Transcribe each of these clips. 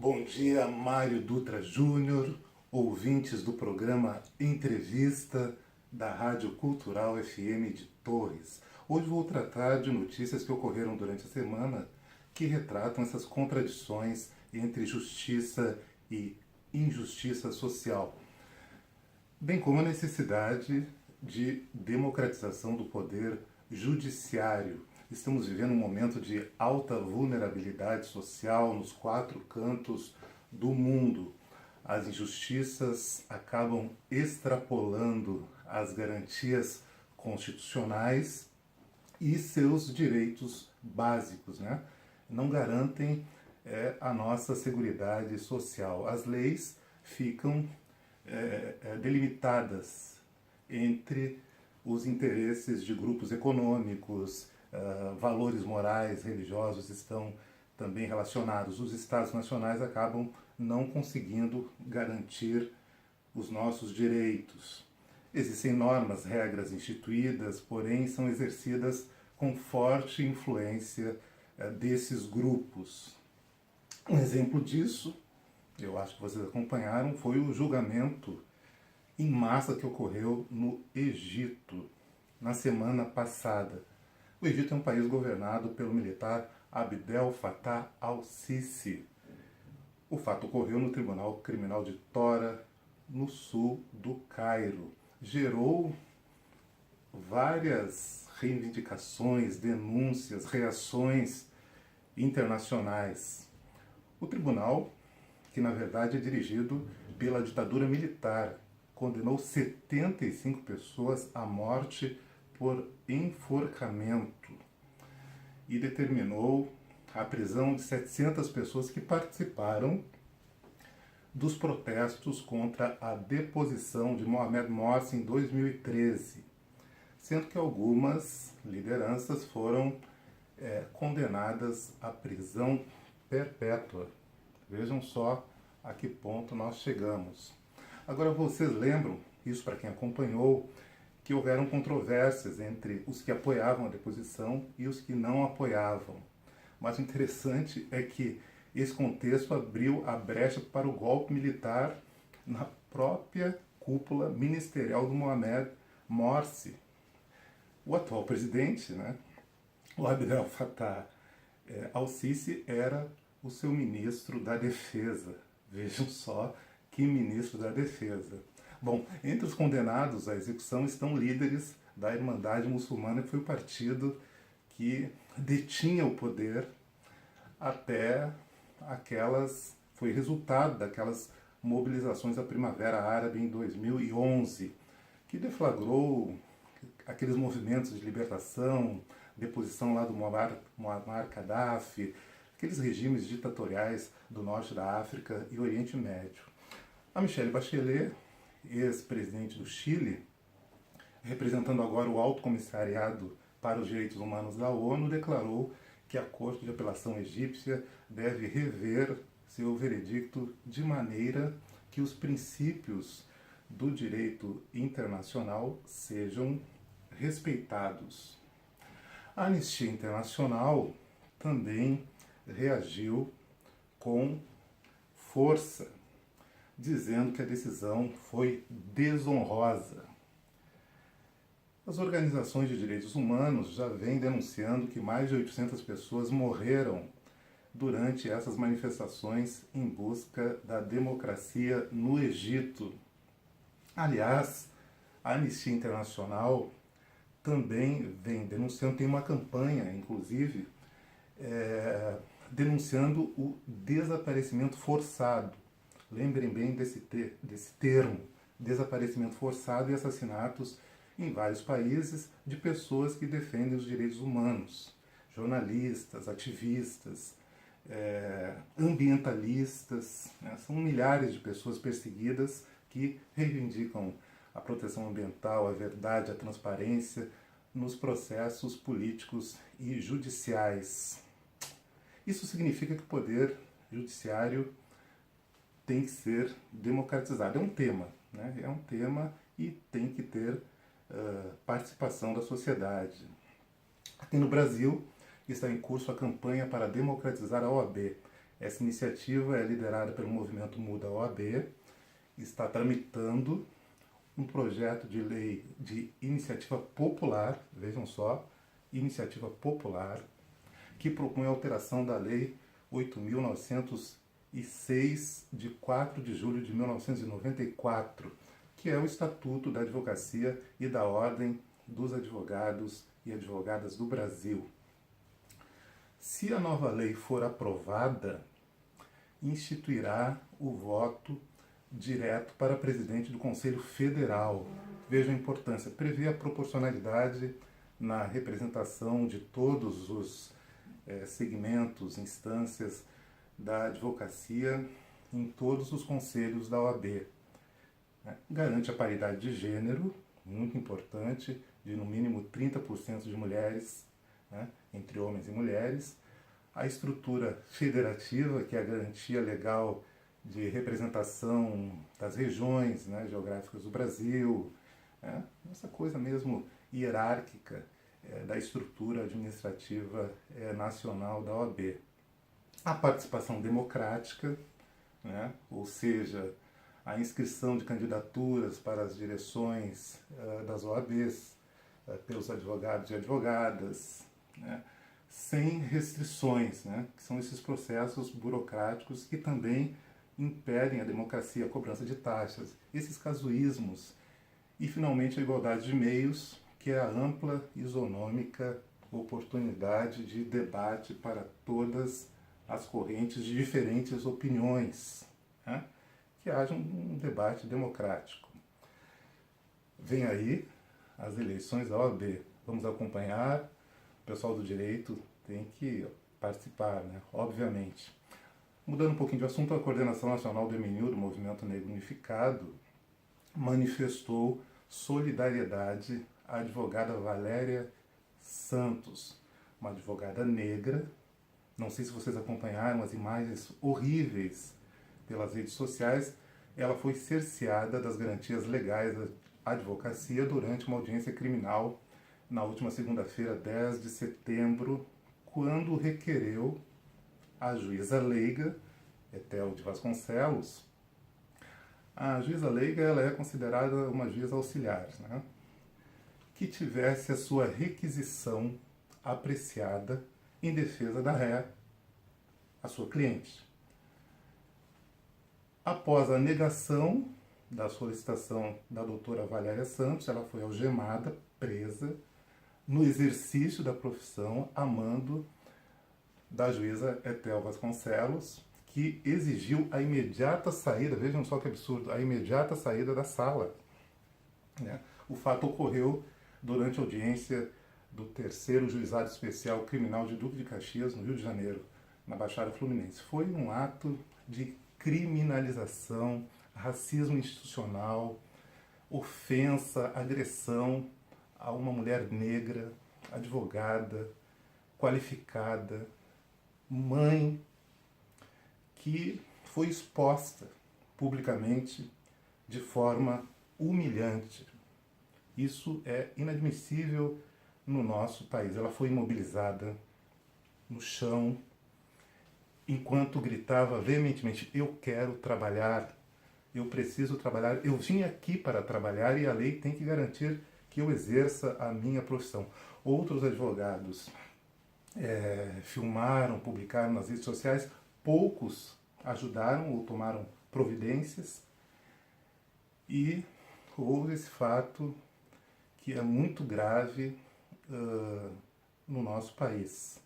Bom dia, Mário Dutra Júnior, ouvintes do programa Entrevista da Rádio Cultural FM de Torres. Hoje vou tratar de notícias que ocorreram durante a semana que retratam essas contradições entre justiça e injustiça social, bem como a necessidade de democratização do poder judiciário. Estamos vivendo um momento de alta vulnerabilidade social nos 4 cantos do mundo. As injustiças acabam extrapolando as garantias constitucionais e seus direitos básicos, né? Não garantem a nossa seguridade social. As leis ficam delimitadas entre os interesses de grupos econômicos, valores morais, religiosos estão também relacionados. Os Estados nacionais acabam não conseguindo garantir os nossos direitos. Existem normas, regras instituídas, porém são exercidas com forte influência desses grupos. Um exemplo disso, eu acho que vocês acompanharam, foi o julgamento em massa que ocorreu no Egito na semana passada. O Egito é um país governado pelo militar Abdel Fattah al-Sisi. O fato ocorreu no Tribunal Criminal de Tora, no sul do Cairo. Gerou várias reivindicações, denúncias, reações internacionais. O tribunal, que na verdade é dirigido pela ditadura militar, condenou 75 pessoas à morte por enforcamento e determinou a prisão de 700 pessoas que participaram dos protestos contra a deposição de Mohamed Morsi em 2013, sendo que algumas lideranças foram condenadas à prisão perpétua. Vejam só a que ponto nós chegamos. Agora, vocês lembram, isso para quem acompanhou, que houveram controvérsias entre os que apoiavam a deposição e os que não apoiavam. Mas o interessante é que esse contexto abriu a brecha para o golpe militar na própria cúpula ministerial do Mohamed Morsi. O atual presidente, né, o Abdel Fattah al-Sisi, era o seu ministro da Defesa. Vejam só que ministro da Defesa. Bom, entre os condenados à execução estão líderes da Irmandade Muçulmana, que foi o partido que detinha o poder até foi resultado daquelas mobilizações da Primavera Árabe em 2011, que deflagrou aqueles movimentos de libertação, deposição lá do Muammar Gaddafi, aqueles regimes ditatoriais do norte da África e Oriente Médio. A Michelle Bachelet, ex-presidente do Chile, representando agora o Alto Comissariado para os Direitos Humanos da ONU, declarou que a Corte de Apelação egípcia deve rever seu veredicto de maneira que os princípios do direito internacional sejam respeitados. A Anistia Internacional também reagiu com força, dizendo que a decisão foi desonrosa. As organizações de direitos humanos já vêm denunciando que mais de 800 pessoas morreram durante essas manifestações em busca da democracia no Egito. Aliás, a Anistia Internacional também vem denunciando, tem uma campanha, inclusive, denunciando o desaparecimento forçado. Lembrem bem desse termo, desaparecimento forçado e assassinatos em vários países de pessoas que defendem os direitos humanos, jornalistas, ativistas, ambientalistas, né? São milhares de pessoas perseguidas que reivindicam a proteção ambiental, a verdade, a transparência nos processos políticos e judiciais. Isso significa que o poder judiciário tem que ser democratizado. É um tema, né? É um tema e tem que ter participação da sociedade. Aqui no Brasil está em curso a campanha para democratizar a OAB. Essa iniciativa é liderada pelo movimento Muda OAB, está tramitando um projeto de lei de iniciativa popular, vejam só, iniciativa popular, que propõe a alteração da Lei 8.906, de 4 de julho de 1994, que é o Estatuto da Advocacia e da Ordem dos Advogados e Advogadas do Brasil. Se a nova lei for aprovada, instituirá o voto direto para presidente do Conselho Federal. Veja a importância, prevê a proporcionalidade na representação de todos os segmentos, instâncias da advocacia em todos os conselhos da OAB. Garante a paridade de gênero, muito importante, de no mínimo 30% de mulheres, entre homens e mulheres. A estrutura federativa, que é a garantia legal de representação das regiões geográficas do Brasil, essa coisa mesmo hierárquica da estrutura administrativa nacional da OAB. A participação democrática, ou seja, a inscrição de candidaturas para as direções das OABs pelos advogados e advogadas, sem restrições, que são esses processos burocráticos que também impedem a democracia, a cobrança de taxas, esses casuísmos. E, finalmente, a igualdade de meios, que é a ampla, isonômica oportunidade de debate para todas as correntes de diferentes opiniões, que haja um debate democrático. Vem aí as eleições da OAB, vamos acompanhar, o pessoal do direito tem que participar, obviamente. Mudando um pouquinho de assunto, a Coordenação Nacional do MNU, do Movimento Negro Unificado, manifestou solidariedade à advogada Valéria Santos, uma advogada negra. Não sei se vocês acompanharam as imagens horríveis pelas redes sociais. Ela foi cerceada das garantias legais da advocacia durante uma audiência criminal na última segunda-feira, 10 de setembro, quando requereu a juíza leiga, Etel de Vasconcelos. A juíza leiga ela é considerada uma juíza auxiliar, que tivesse a sua requisição apreciada em defesa da ré, a sua cliente. Após a negação da solicitação da doutora Valéria Santos, ela foi algemada, presa, no exercício da profissão, a mando da juíza Etel Vasconcelos, que exigiu a imediata saída, vejam só que absurdo, a imediata saída da sala. O fato ocorreu durante a audiência do 3º Juizado Especial Criminal de Duque de Caxias, no Rio de Janeiro, na Baixada Fluminense. Foi um ato de criminalização, racismo institucional, ofensa, agressão a uma mulher negra, advogada, qualificada, mãe, que foi exposta publicamente de forma humilhante. Isso é inadmissível no nosso país. Ela foi imobilizada no chão, enquanto gritava veementemente: eu quero trabalhar, eu preciso trabalhar, eu vim aqui para trabalhar e a lei tem que garantir que eu exerça a minha profissão. Outros advogados filmaram, publicaram nas redes sociais, poucos ajudaram ou tomaram providências, e houve esse fato que é muito grave no nosso país.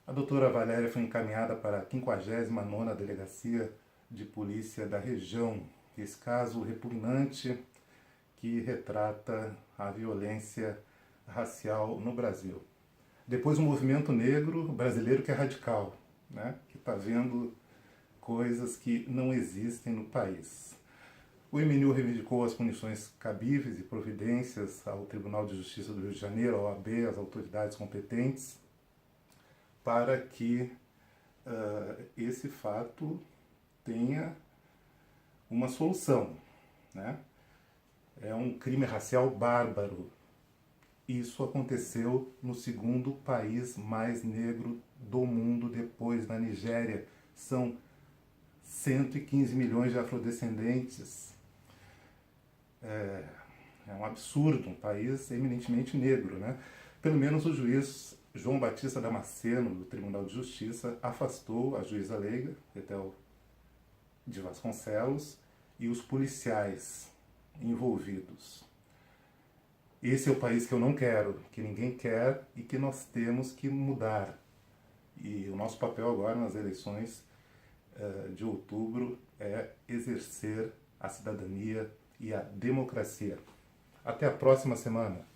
A doutora Valéria foi encaminhada para a 59ª Delegacia de Polícia da região. Esse caso repugnante que retrata a violência racial no Brasil. Depois o movimento negro brasileiro, que é radical, que está vendo coisas que não existem no país. O MNU reivindicou as punições cabíveis e providências ao Tribunal de Justiça do Rio de Janeiro, à OAB, às autoridades competentes, para que esse fato tenha uma solução. É um crime racial bárbaro. Isso aconteceu no segundo país mais negro do mundo, depois da Nigéria. São 115 milhões de afrodescendentes. É um absurdo, um país eminentemente negro, né? Pelo menos o juiz João Batista Damasceno, do Tribunal de Justiça, afastou a juíza leiga, Etel de Vasconcelos, e os policiais envolvidos. Esse é o país que eu não quero, que ninguém quer e que nós temos que mudar. E o nosso papel agora nas eleições de outubro é exercer a cidadania e a democracia. Até a próxima semana.